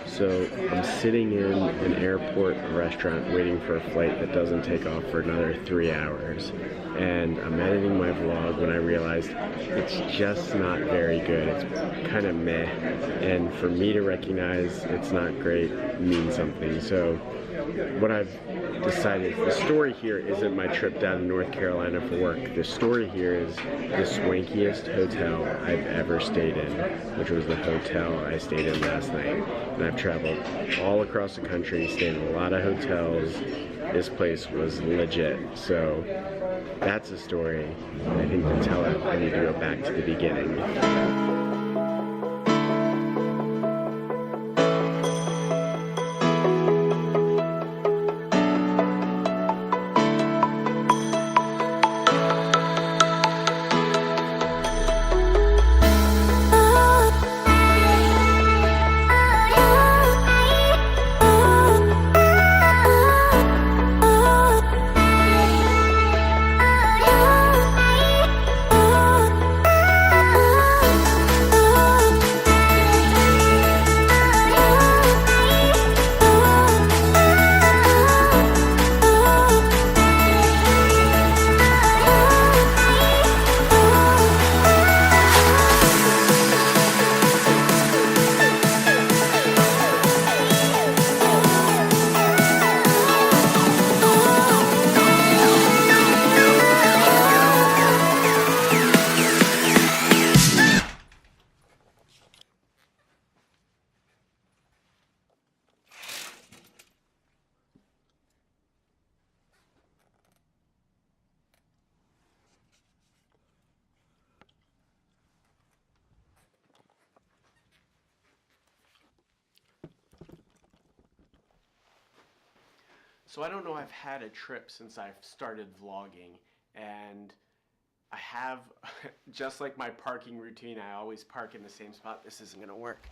So I'm sitting in an airport restaurant waiting for a flight that doesn't take off for another 3 hours. And I'm editing my vlog when I realized it's just not very good. It's kind of meh. And for me to recognize it's not great means something. So what I've decided, the story here isn't my trip down to North Carolina for work. The story here is the swankiest hotel I've ever stayed in, which was the hotel I stayed in last night. And I've traveled all across the country, stayed in a lot of hotels. This place was legit. So that's a story. And I think to tell it, I need to go back to the beginning. So I don't know, I've had a trip since I've started vlogging, and I have, just like my parking routine, I always park in the same spot. This isn't gonna work.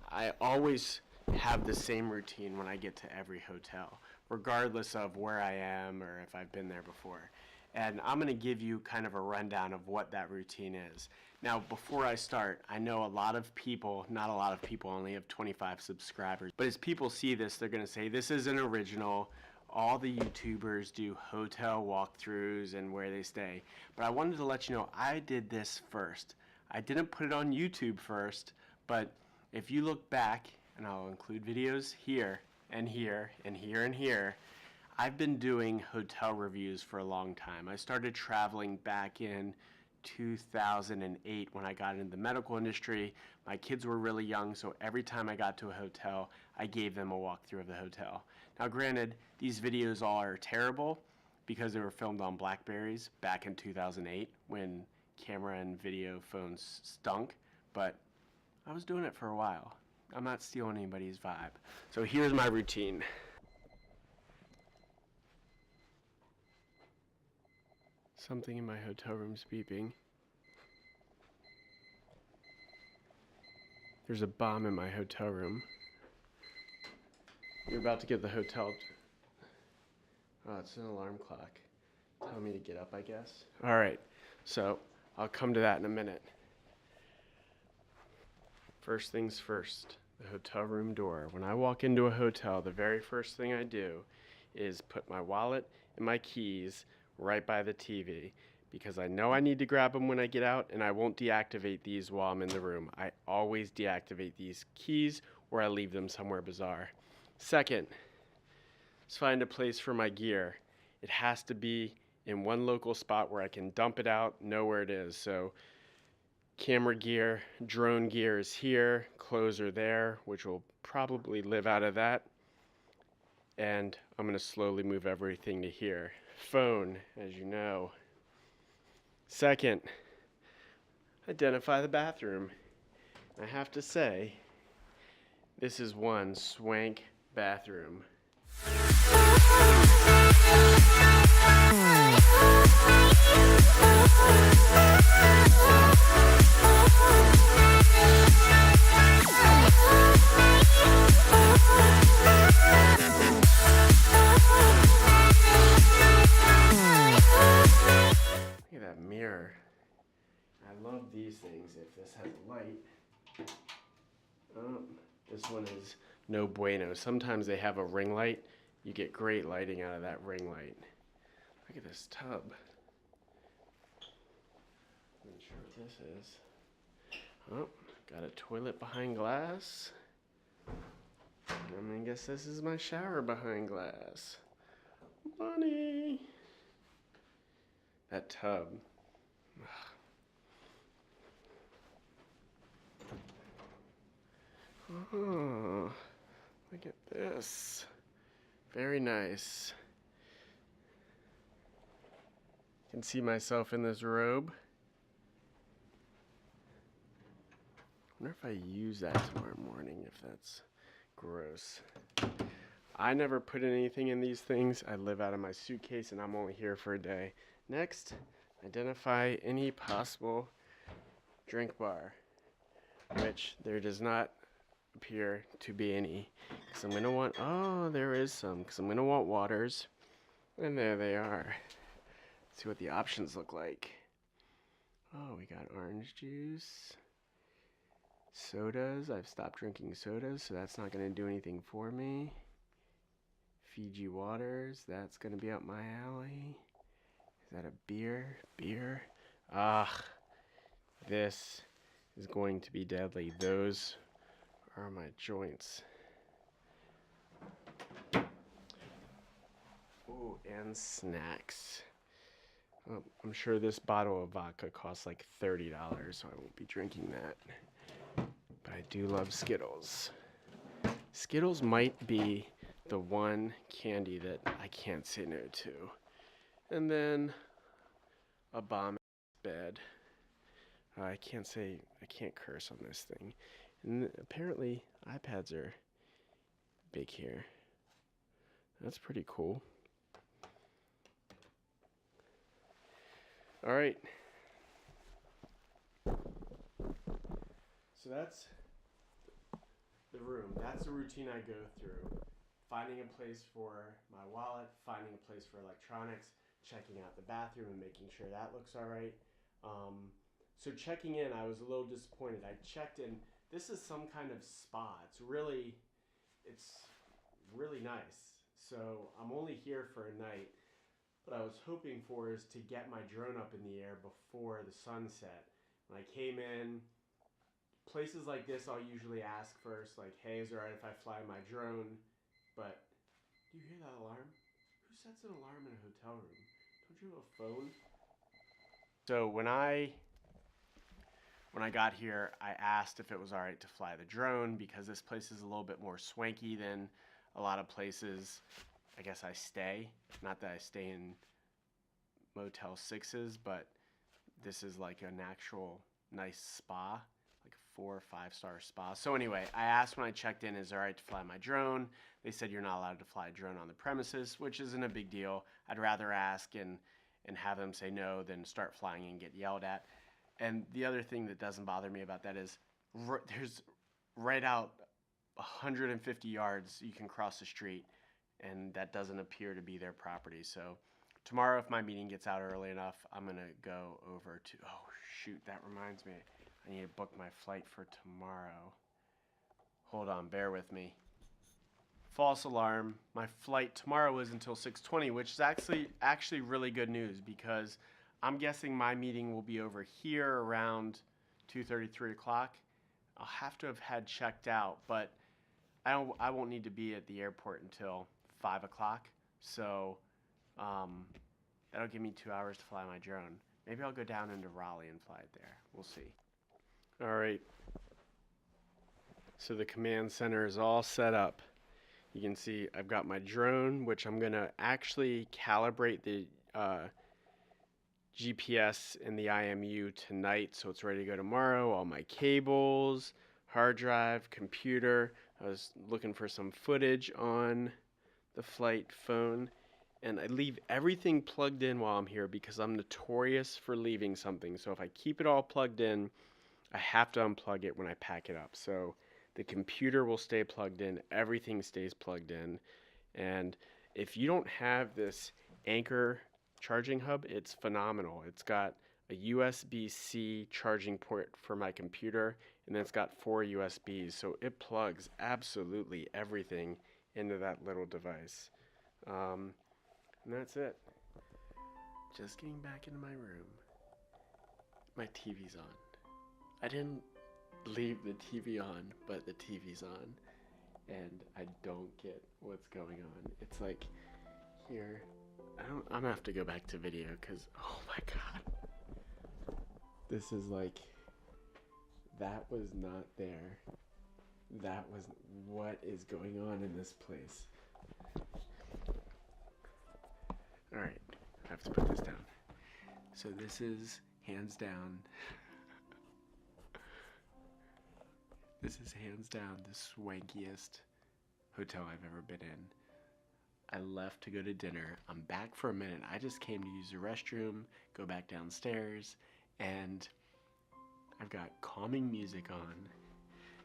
I always have the same routine when I get to every hotel, regardless of where I am or if I've been there before. And I'm gonna give you kind of a rundown of what that routine is. Now, before I start, I know a lot of people, not a lot of people, only have 25 subscribers, but as people see this, they're gonna say, this isn't original. All the YouTubers do hotel walkthroughs and where they stay. But I wanted to let you know, I did this first. I didn't put it on YouTube first, but if you look back, and I'll include videos here, and here, and here, and here, I've been doing hotel reviews for a long time. I started traveling back in 2008 when I got into the medical industry. My kids were really young, so every time I got to a hotel, I gave them a walkthrough of the hotel. Now granted, these videos all are terrible because they were filmed on Blackberries back in 2008 when camera and video phones stunk, but I was doing it for a while. I'm not stealing anybody's vibe. So here's my routine. Something in my hotel room's beeping. There's a bomb in my hotel room. You're about to get the hotel. Oh, it's an alarm clock. Tell me to get up, I guess. All right, so I'll come to that in a minute. First things first, the hotel room door. When I walk into a hotel, the very first thing I do is put my wallet and my keys right by the TV, because I know I need to grab them when I get out, and I won't deactivate these while I'm in the room. I always deactivate these keys or I leave them somewhere bizarre. Second, let's find a place for my gear. It has to be in one local spot where I can dump it out, know where it is. So camera gear, drone gear is here, clothes are there, which will probably live out of that. And I'm gonna slowly move everything to here. Phone, as you know. Second, identify the bathroom. I have to say, this is one swank bathroom. Look at that mirror. I love these things if this has a light. This one is no bueno. Sometimes they have a ring light. You get great lighting out of that ring light. Look at this tub. I'm not sure what this is. Oh, got a toilet behind glass. I'm gonna guess this is my shower behind glass. Money. That tub. Oh, look at this. Very nice. Can see myself in this robe. Wonder if I use that tomorrow morning, if that's gross. I never put anything in these things. I live out of my suitcase and I'm only here for a day. Next, identify any possible drink bar, which there does not appear to be any. Because I'm going to want, oh, there is some. Because I'm going to want waters. And there they are. Let's see what the options look like. Oh, we got orange juice. Sodas. I've stopped drinking sodas, so that's not going to do anything for me. Fiji waters. That's going to be up my alley. Is that a beer? Beer. Ah, this is going to be deadly. Those are my joints. Ooh, and snacks. Oh, I'm sure this bottle of vodka costs like $30, so I won't be drinking that. But I do love Skittles. Skittles might be the one candy that I can't say no to. And then a bomb bed. I can't curse on this thing. And apparently iPads are big here. That's pretty cool. All right. So that's the room. That's the routine I go through. Finding a place for my wallet, finding a place for electronics, checking out the bathroom and making sure that looks all right. So checking in, I was a little disappointed. I checked in. This is some kind of spa. It's really nice. So I'm only here for a night. What I was hoping for is to get my drone up in the air before the sunset. When I came in, places like this I'll usually ask first, like, hey, is it alright if I fly my drone? But, do you hear that alarm? Who sets an alarm in a hotel room? Don't you have a phone? So when I got here, I asked if it was alright to fly the drone because this place is a little bit more swanky than a lot of places I guess I stay. Not that I stay in Motel 6s, but this is like an actual nice spa, like a 4 or 5-star spa. So anyway, I asked when I checked in, is it alright to fly my drone? They said you're not allowed to fly a drone on the premises, which isn't a big deal. I'd rather ask and have them say no than start flying and get yelled at. And the other thing that doesn't bother me about that is there's right out 150 yards you can cross the street, and that doesn't appear to be their property. So tomorrow, if my meeting gets out early enough, I'm going to go over to, oh shoot, that reminds me. I need to book my flight for tomorrow. Hold on, bear with me. False alarm. My flight tomorrow is until 6:20, which is actually really good news because I'm guessing my meeting will be over here around 2:30, 3 o'clock. I'll have to have had checked out, but I won't need to be at the airport until 5 o'clock. So that'll give me 2 hours to fly my drone. Maybe I'll go down into Raleigh and fly it there. We'll see. All right. So the command center is all set up. You can see I've got my drone, which I'm going to actually calibrate the GPS in the IMU tonight, so it's ready to go tomorrow. All my cables, hard drive, computer. I was looking for some footage on the flight phone, and I leave everything plugged in while I'm here because I'm notorious for leaving something. So if I keep it all plugged in, I have to unplug it when I pack it up. So the computer will stay plugged in, everything stays plugged in, and if you don't have this Anchor charging hub, it's phenomenal. It's got a USB-C charging port for my computer, and then it's got 4 USBs, so it plugs absolutely everything into that little device. And that's it. Just getting back into my room. My TV's on. I didn't leave the TV on, but the TV's on, and I don't get what's going on. It's like here. I'm gonna have to go back to video because oh my god, this is like, that was not there. That was, what is going on in this place? All right, I have to put this down. So this is hands down. This is hands down the swankiest hotel I've ever been in. I left to go to dinner. I'm back for a minute. I just came to use the restroom, go back downstairs, and I've got calming music on.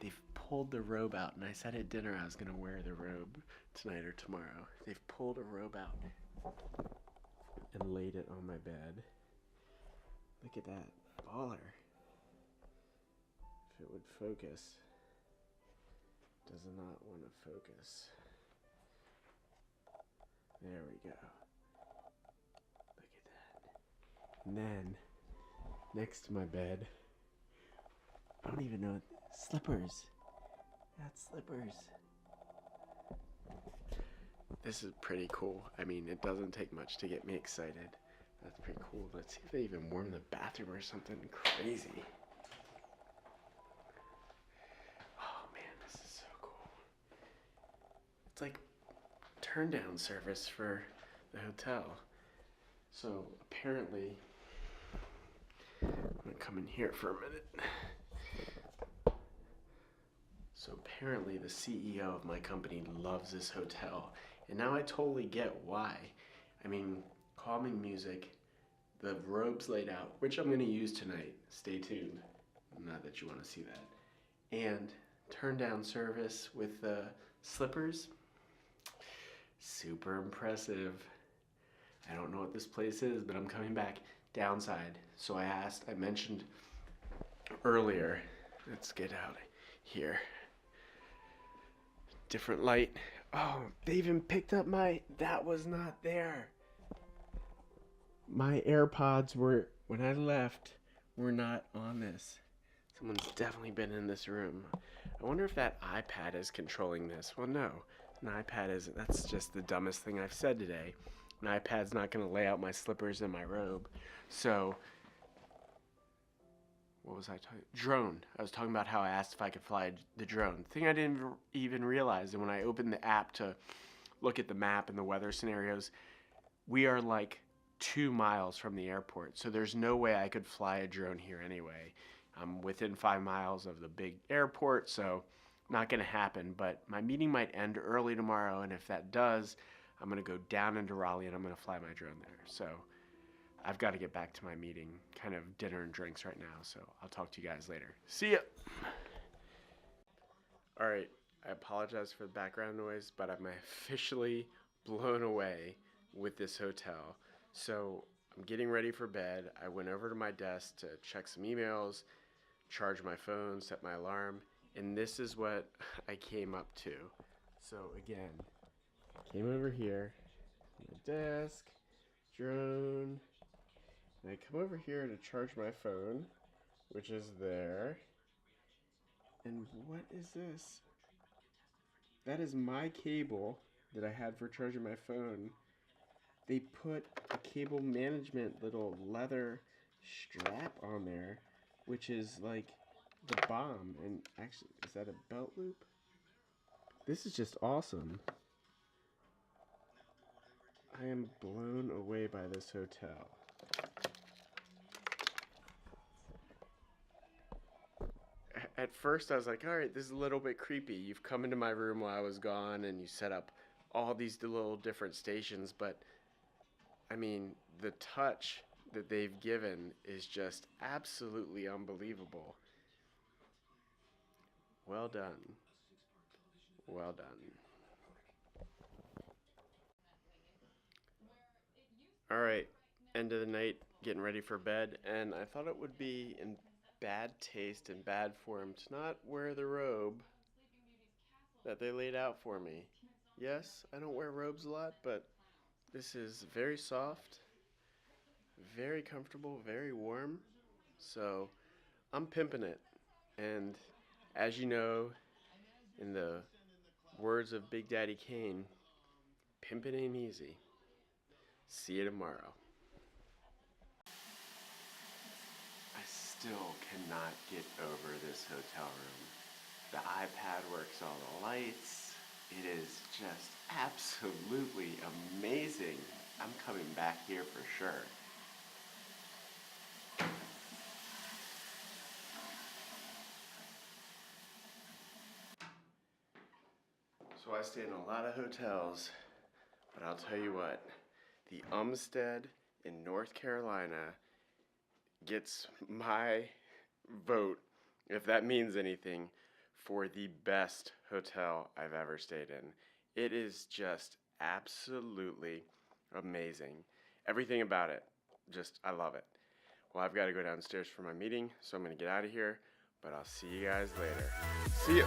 They've pulled the robe out, and I said at dinner I was going to wear the robe tonight or tomorrow. They've pulled a robe out and laid it on my bed. Look at that baller. If it would focus. Does not want to focus. There we go. Look at that. And then, next to my bed, I don't even know, slippers. That's slippers. This is pretty cool. I mean, it doesn't take much to get me excited. That's pretty cool. Let's see if they even warm the bathroom or something crazy. Oh man, this is so cool. It's like turn down service for the hotel. So apparently, I'm gonna come in here for a minute. So apparently the CEO of my company loves this hotel, and now I totally get why. I mean, calming music, the robes laid out, which I'm gonna use tonight. Stay tuned. Not that you want to see that. And turn down service with the slippers. Super impressive. I don't know what this place is, but I'm coming back. Downside. So I mentioned earlier, let's get out here. Different light. Oh, they even picked up that was not there. My AirPods were, when I left, were not on this. Someone's definitely been in this room. I wonder if that iPad is controlling this. Well, no. An iPad isn't. That's just the dumbest thing I've said today. An iPad's not going to lay out my slippers and my robe. So, what was I talking? Drone. I was talking about how I asked if I could fly the drone. Thing I didn't even realize, and when I opened the app to look at the map and the weather scenarios, we are like 2 miles from the airport. So there's no way I could fly a drone here anyway. I'm within 5 miles of the big airport, so not going to happen. But my meeting might end early tomorrow, and if that does, I'm going to go down into Raleigh and I'm going to fly my drone there. So I've got to get back to my meeting, kind of dinner and drinks right now. So I'll talk to you guys later. See ya. All right. I apologize for the background noise, but I'm officially blown away with this hotel. So I'm getting ready for bed. I went over to my desk to check some emails, charge my phone, set my alarm, and this is what I came up to. So again, came over here, my desk, drone, and I come over here to charge my phone, which is there. And what is this? That is my cable that I had for charging my phone. They put a cable management little leather strap on there, which is like the bomb. And actually, is that a belt loop? This is just awesome. I am blown away by this hotel. At first I was like, all right, this is a little bit creepy. You've come into my room while I was gone and you set up all these little different stations, but I mean, the touch that they've given is just absolutely unbelievable. Well done. Well done. All right, end of the night getting ready for bed, and I thought it would be in bad taste and bad form to not wear the robe that they laid out for me. Yes, I don't wear robes a lot, but this is very soft, very comfortable, very warm, so I'm pimping it. And as you know, in the words of Big Daddy Kane, pimping ain't easy. See you tomorrow. I still cannot get over this hotel room. The iPad works all the lights. It is just absolutely amazing. I'm coming back here for sure. So I stay in a lot of hotels, but I'll tell you what, the Umpstead in North Carolina gets my vote, if that means anything, for the best hotel I've ever stayed in. It is just absolutely amazing. Everything about it, I love it. Well, I've got to go downstairs for my meeting, so I'm going to get out of here, but I'll see you guys later. See ya!